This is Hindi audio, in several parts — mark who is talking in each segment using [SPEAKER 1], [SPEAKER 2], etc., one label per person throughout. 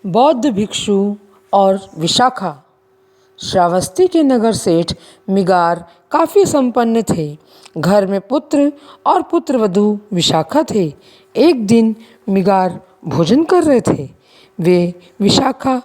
[SPEAKER 1] बौद्ध भिक्षु और विशाखा। श्रावस्ती के नगर सेठ मिगार काफ़ी संपन्न थे। घर में पुत्र और पुत्रवधू विशाखा थे। एक दिन मिगार भोजन कर रहे थे। वे विशाखा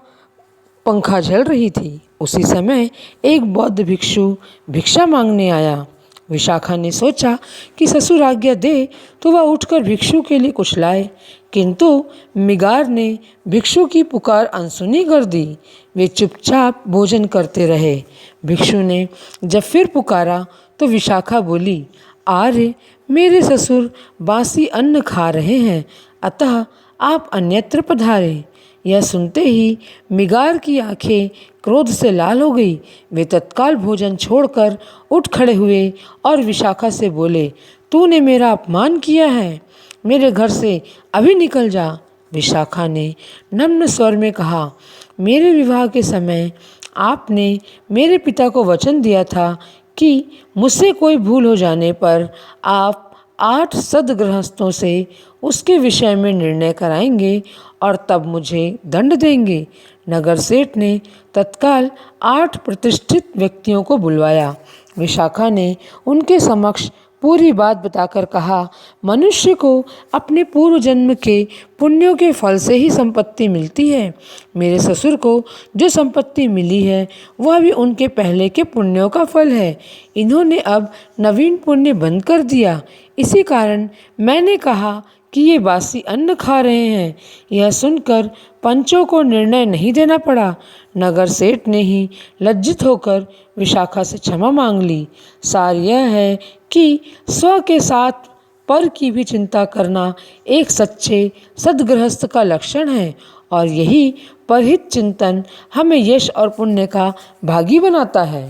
[SPEAKER 1] पंखा झल रही थी। उसी समय एक बौद्ध भिक्षु भिक्षा मांगने आया। विशाखा ने सोचा कि ससुर आज्ञा दे तो वह उठकर भिक्षु के लिए कुछ लाए, किंतु मिगार ने भिक्षु की पुकार अनसुनी कर दी। वे चुपचाप भोजन करते रहे। भिक्षु ने जब फिर पुकारा तो विशाखा बोली, आर्य, मेरे ससुर बासी अन्न खा रहे हैं, अतः आप अन्यत्र पधारें। यह सुनते ही मिगार की आंखें क्रोध से लाल हो गई। वे तत्काल भोजन छोड़कर उठ खड़े हुए और विशाखा से बोले, तूने मेरा अपमान किया है, मेरे घर से अभी निकल जा। विशाखा ने नम्र स्वर में कहा, मेरे विवाह के समय आपने मेरे पिता को वचन दिया था कि मुझसे कोई भूल हो जाने पर आप 8 सद्गृहस्थों से उसके विषय में निर्णय कराएंगे और तब मुझे दंड देंगे। नगर सेठ ने तत्काल 8 प्रतिष्ठित व्यक्तियों को बुलवाया। विशाखा ने उनके समक्ष पूरी बात बताकर कहा, मनुष्य को अपने पूर्व जन्म के पुण्यों के फल से ही संपत्ति मिलती है। मेरे ससुर को जो संपत्ति मिली है वह भी उनके पहले के पुण्यों का फल है। इन्होंने अब नवीन पुण्य बंद कर दिया। इसी कारण मैंने कहा कि ये बासी अन्न खा रहे हैं। यह सुनकर पंचों को निर्णय नहीं देना पड़ा। नगर सेठ ने ही लज्जित होकर विशाखा से क्षमा मांग ली। सार यह है कि स्व के साथ पर की भी चिंता करना एक सच्चे सद्गृहस्थ का लक्षण है और यही परहित चिंतन हमें यश और पुण्य का भागी बनाता है।